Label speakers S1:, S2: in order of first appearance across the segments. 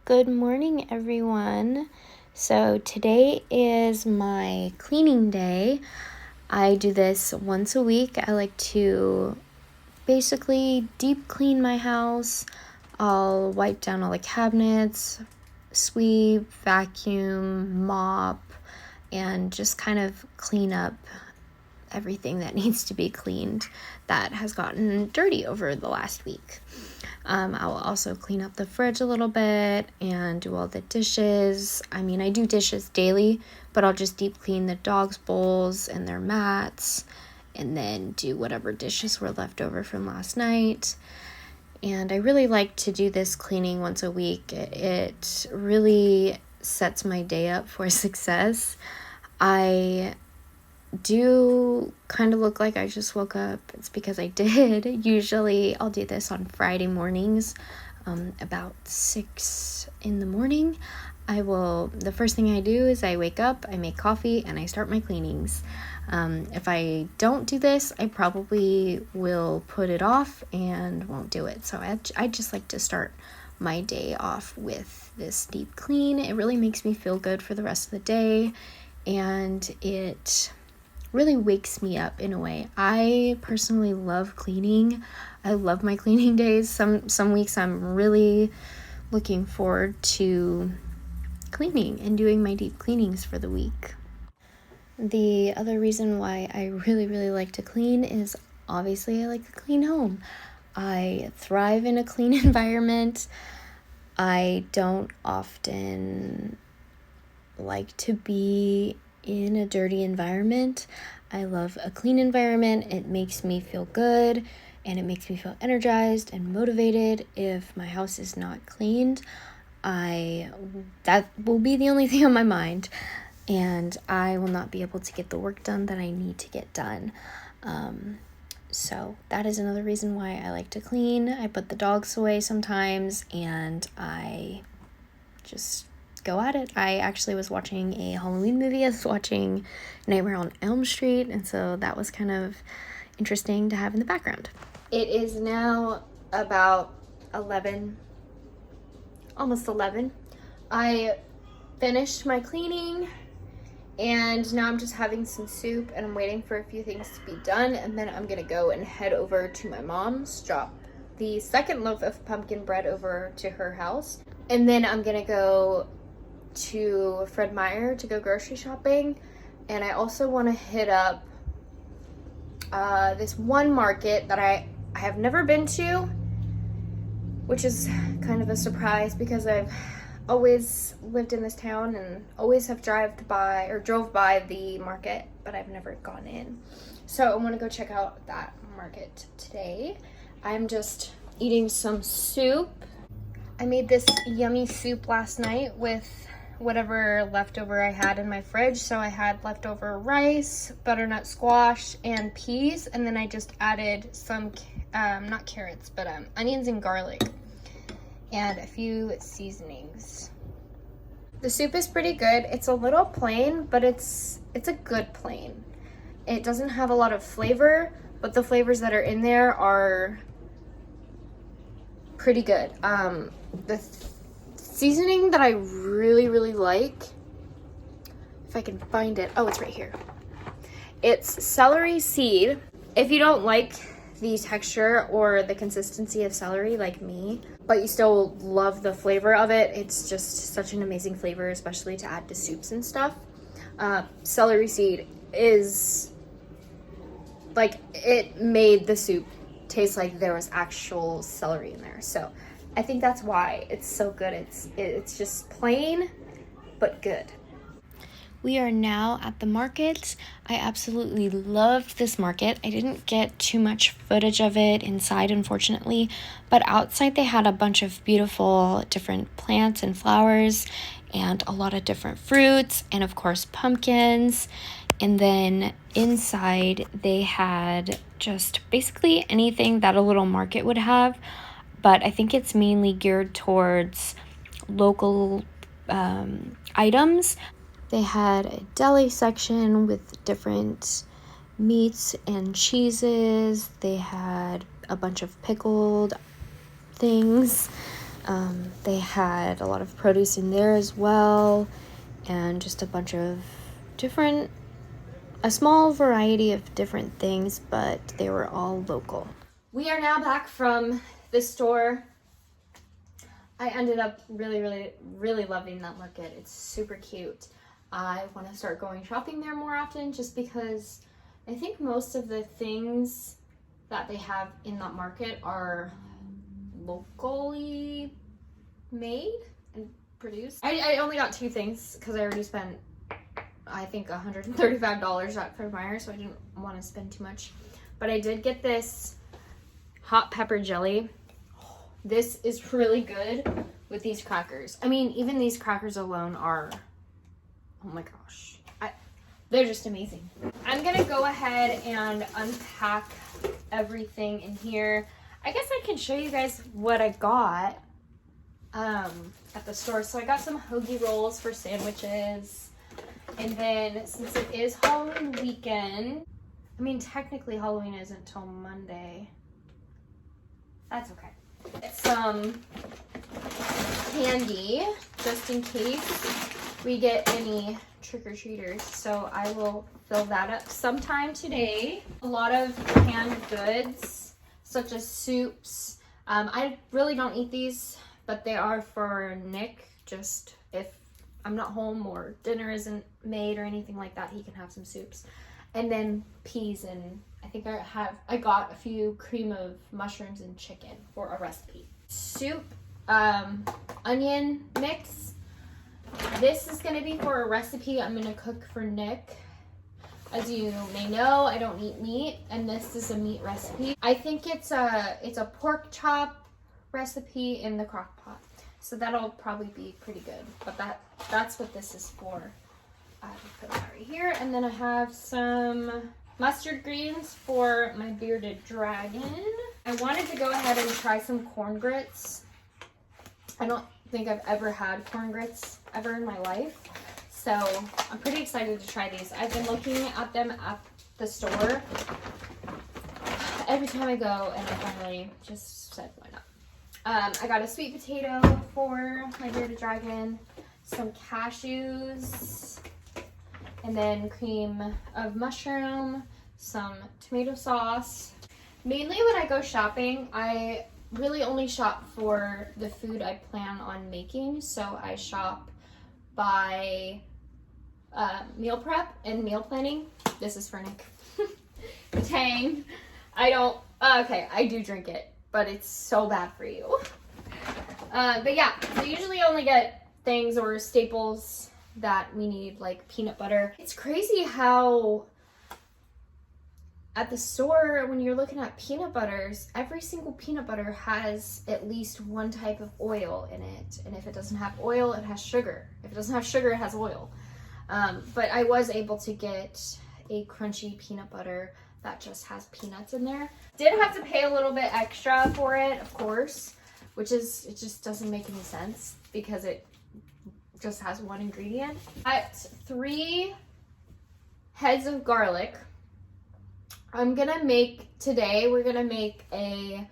S1: Good morning, everyone. So today is my cleaning day. I do this once a week. I like to basically deep clean my house. I'll wipe down all the cabinets, sweep, vacuum, mop, and just kind of clean up everything that needs to be cleaned that has gotten dirty over the last week. I will also clean up the fridge a little bit and do all the dishes. I do dishes daily, but I'll just deep clean the dogs' bowls and their mats and then do whatever dishes were left over from last night. And I really like to do this cleaning once a week. It really sets my day up for success. I do kind of look like I just woke up. It's because I did. Usually I'll do this on Friday mornings, about 6 in the morning. The first thing I do is I wake up, I make coffee, and I start my cleanings. If I don't do this, I probably will put it off and won't do it. So I just like to start my day off with this deep clean. It really makes me feel good for the rest of the day, and it really wakes me up in a way. I personally love cleaning. I love my cleaning days. Some weeks I'm really looking forward to cleaning and doing my deep cleanings for the week. The other reason why I really like to clean is obviously I like a clean home. I thrive in a clean environment. I don't often like to be in a dirty environment. I love a clean environment. It makes me feel good and it makes me feel energized and motivated. If my house is not cleaned, that will be the only thing on my mind, and I will not be able to get the work done that I need to get done. So that is another reason why I like to clean. I put the dogs away sometimes and I just go at it. I actually was watching a Halloween movie. I was watching Nightmare on Elm Street, and so that was kind of interesting to have in the background. It is now about 11, almost 11. I finished my cleaning and now I'm just having some soup and I'm waiting for a few things to be done, and then I'm gonna go and head over to my mom's, drop the second loaf of pumpkin bread over to her house, and then I'm gonna go to Fred Meyer to go grocery shopping. And I also want to hit up this one market that I have never been to, which is kind of a surprise because I've always lived in this town and always have drove by the market, but I've never gone in. So I want to go check out that market today. I'm just eating some soup. I made this yummy soup last night with whatever leftover I had in my fridge. So I had leftover rice, butternut squash, and peas, and then I just added some not carrots, but onions and garlic and a few seasonings. The soup is pretty good. It's a little plain, but it's a good plain. It doesn't have a lot of flavor, but the flavors that are in there are pretty good. The seasoning that I really like, if I can find it, it's right here. It's celery seed. If you don't like the texture or the consistency of celery like me, but you still love the flavor of it, it's just such an amazing flavor, especially to add to soups and stuff. Celery seed is like, it made the soup taste like there was actual celery in there. So I think that's why it's so good. It's just plain, but good. We are now at the market. I absolutely loved this market. I didn't get too much footage of it inside, unfortunately, but outside they had a bunch of beautiful different plants and flowers and a lot of different fruits and of course pumpkins. And then inside they had just basically anything that a little market would have, but I think it's mainly geared towards local items. They had a deli section with different meats and cheeses. They had a bunch of pickled things. They had a lot of produce in there as well, and just a bunch of a small variety of different things, but they were all local. We are now back from the store. I ended up really loving that market. It's super cute. I want to start going shopping there more often just because I think most of the things that they have in that market are locally made and produced. I only got 2 things because I already spent, I think, $135 at Fred Meyer, so I didn't want to spend too much. But I did get this hot pepper jelly. This is really good with these crackers. I mean, even these crackers alone are, oh my gosh, they're just amazing. I'm gonna go ahead and unpack everything in here. I guess I can show you guys what I got at the store. So I got some hoagie rolls for sandwiches. And then since it is Halloween weekend, I mean, technically Halloween isn't until Monday. That's okay. Some candy just in case we get any trick-or-treaters, so I will fill that up sometime today. A lot of canned goods such as soups. I really don't eat these, but they are for Nick, just if I'm not home or dinner isn't made or anything like that, he can have some soups. And then peas, and I think I got a few cream of mushrooms and chicken for a recipe. Soup, onion mix. This is gonna be for a recipe I'm gonna cook for Nick. As you may know, I don't eat meat, and this is a meat recipe. I think it's a pork chop recipe in the crock pot, so that'll probably be pretty good. But that's what this is for. I will put that right here, and then I have some mustard greens for my bearded dragon. I wanted to go ahead and try some corn grits. I don't think I've ever had corn grits ever in my life, so I'm pretty excited to try these. I've been looking at them at the store every time I go, and I finally just said why not. I got a sweet potato for my bearded dragon, some cashews, and then cream of mushroom, some tomato sauce. Mainly when I go shopping, I really only shop for the food I plan on making. So I shop by meal prep and meal planning. This is for Nick. Tang. I do drink it, but it's so bad for you. But yeah, I usually only get things or staples that we need, like peanut butter. It's crazy how at the store, when you're looking at peanut butters, every single peanut butter has at least one type of oil in it. And if it doesn't have oil, it has sugar. If it doesn't have sugar, it has oil. But I was able to get a crunchy peanut butter that just has peanuts in there. Did have to pay a little bit extra for it, of course, it just doesn't make any sense because it just has one ingredient. Got 3 heads of garlic. We're gonna make a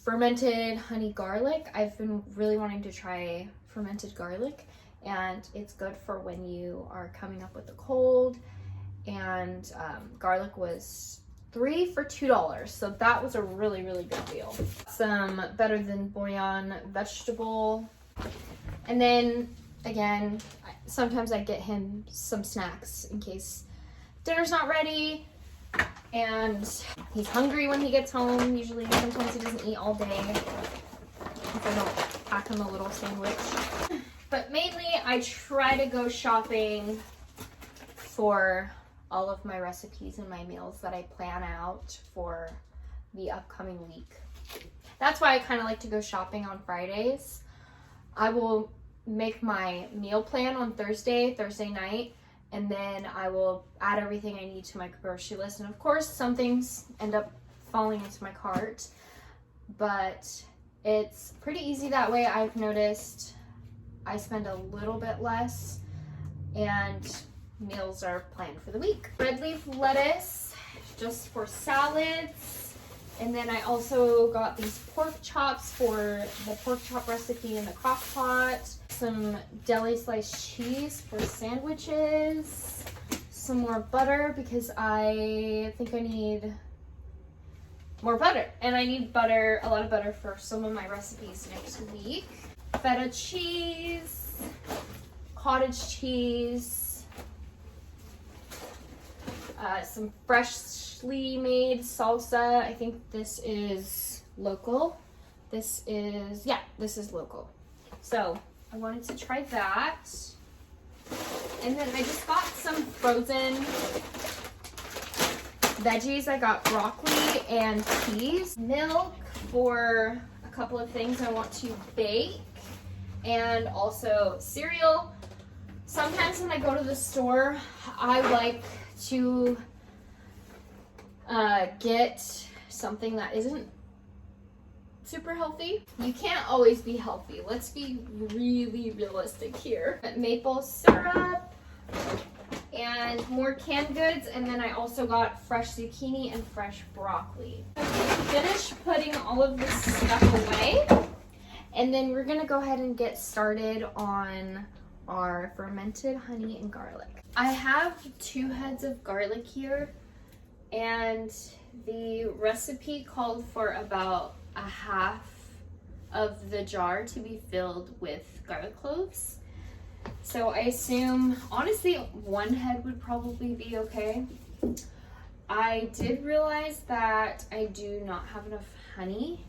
S1: fermented honey garlic. I've been really wanting to try fermented garlic, and it's good for when you are coming up with a cold. And garlic was 3 for $2, so that was a really good deal. Some better than bouillon vegetable, and then again, sometimes I get him some snacks in case dinner's not ready and he's hungry when he gets home. Usually, sometimes he doesn't eat all day if I don't pack him a little sandwich. But mainly, I try to go shopping for all of my recipes and my meals that I plan out for the upcoming week. That's why I kind of like to go shopping on Fridays. I will make my meal plan on Thursday night, and then I will add everything I need to my grocery list. And of course, some things end up falling into my cart, but it's pretty easy that way. I've noticed I spend a little bit less, and meals are planned for the week. Red leaf lettuce, just for salads. And then I also got these pork chops for the pork chop recipe in the crock pot. Some deli sliced cheese for sandwiches. Some more butter because I think I need more butter. And I need butter, a lot of butter for some of my recipes next week. Feta cheese, cottage cheese, some freshly made salsa. I think this is local. This is local. So I wanted to try that. And then I just got some frozen veggies. I got broccoli and peas, milk for a couple of things I want to bake, and also cereal. Sometimes when I go to the store, I like to get something that isn't super healthy. You can't always be healthy. Let's be really realistic here. Maple syrup and more canned goods, and then I also got fresh zucchini and fresh broccoli. Finish putting all of this stuff away, and then we're gonna go ahead and get started on our fermented honey and garlic. I have 2 heads of garlic here, and the recipe called for about a half of the jar to be filled with garlic cloves. So I assume, honestly, 1 head would probably be okay. I did realize that I do not have enough honey,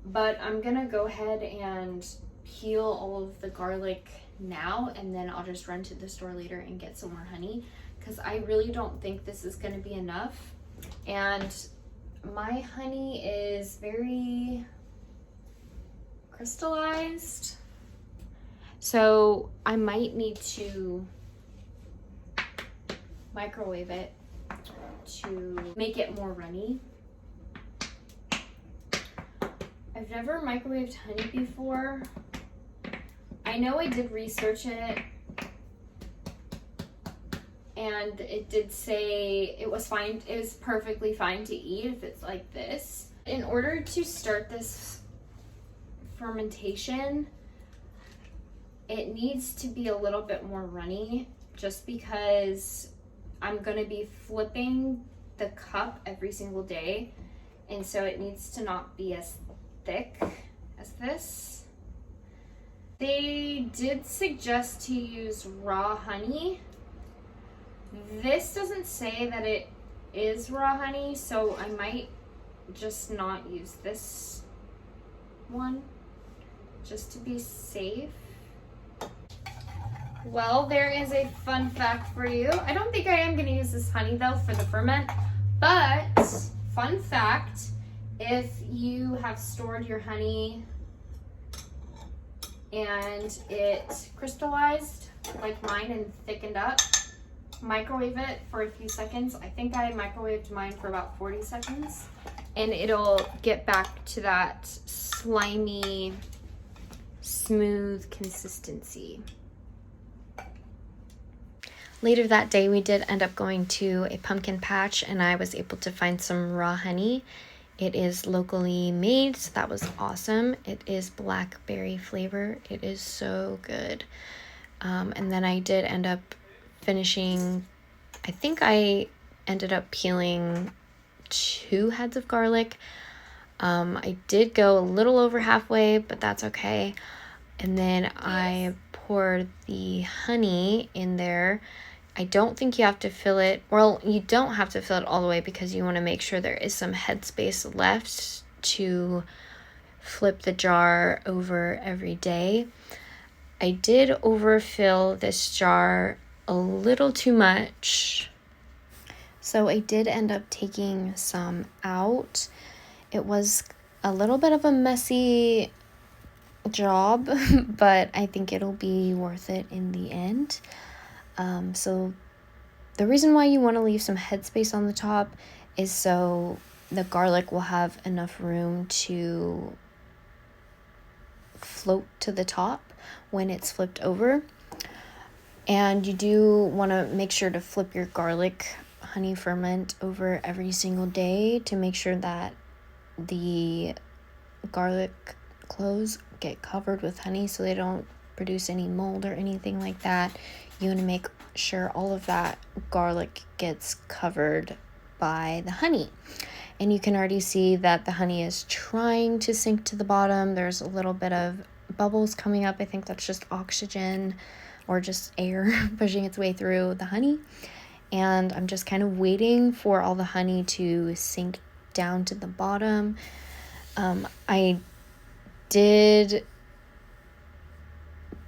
S1: but I'm gonna go ahead and peel all of the garlic now, and then I'll just run to the store later and get some more honey, because I really don't think this is gonna be enough. And my honey is very crystallized, so I might need to microwave it to make it more runny. I've never microwaved honey before. I know I did research it, and it did say it was fine. It was perfectly fine to eat if it's like this. In order to start this fermentation, it needs to be a little bit more runny, just because I'm gonna be flipping the cup every single day, and so it needs to not be as thick as this. They did suggest to use raw honey. This doesn't say that it is raw honey, so I might just not use this one, just to be safe. Well, there is a fun fact for you. I don't think I am going to use this honey though for the ferment, but fun fact, if you have stored your honey and it crystallized like mine and thickened up, microwave it for a few seconds. I think I microwaved mine for about 40 seconds, and it'll get back to that slimy, smooth consistency. Later that day, we did end up going to a pumpkin patch, and I was able to find some raw honey. It is locally made, so that was awesome. It is blackberry flavor. It is so good. And then I did end up finishing, I think I ended up peeling 2 heads of garlic. I did go a little over halfway, but that's okay. And then I poured the honey in there. I don't think you have to fill it. Well, you don't have to fill it all the way, because you want to make sure there is some headspace left to flip the jar over every day. I did overfill this jar a little too much, so I did end up taking some out. It was a little bit of a messy job, but I think it'll be worth it in the end. So the reason why you want to leave some headspace on the top is so the garlic will have enough room to float to the top when it's flipped over. And you do want to make sure to flip your garlic honey ferment over every single day to make sure that the garlic cloves get covered with honey so they don't produce any mold or anything like that. You want to make sure all of that garlic gets covered by the honey. And you can already see that the honey is trying to sink to the bottom. There's a little bit of bubbles coming up. I think that's just oxygen or just air pushing its way through the honey. And I'm just kind of waiting for all the honey to sink down to the bottom. I did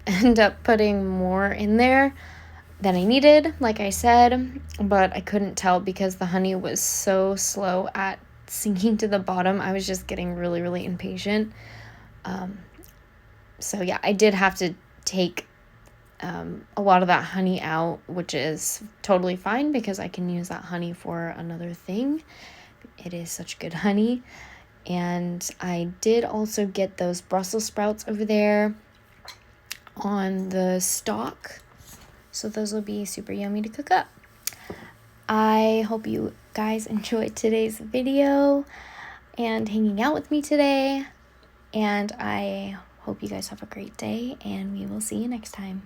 S1: end up putting more in there than I needed, like I said, but I couldn't tell because the honey was so slow at sinking to the bottom. I was just getting really, really impatient. So yeah, I did have to take a lot of that honey out, which is totally fine because I can use that honey for another thing. It is such good honey. And I did also get those Brussels sprouts over there on the stalk. So those will be super yummy to cook up. I hope you guys enjoyed today's video and hanging out with me today. And I hope you guys have a great day, and we will see you next time.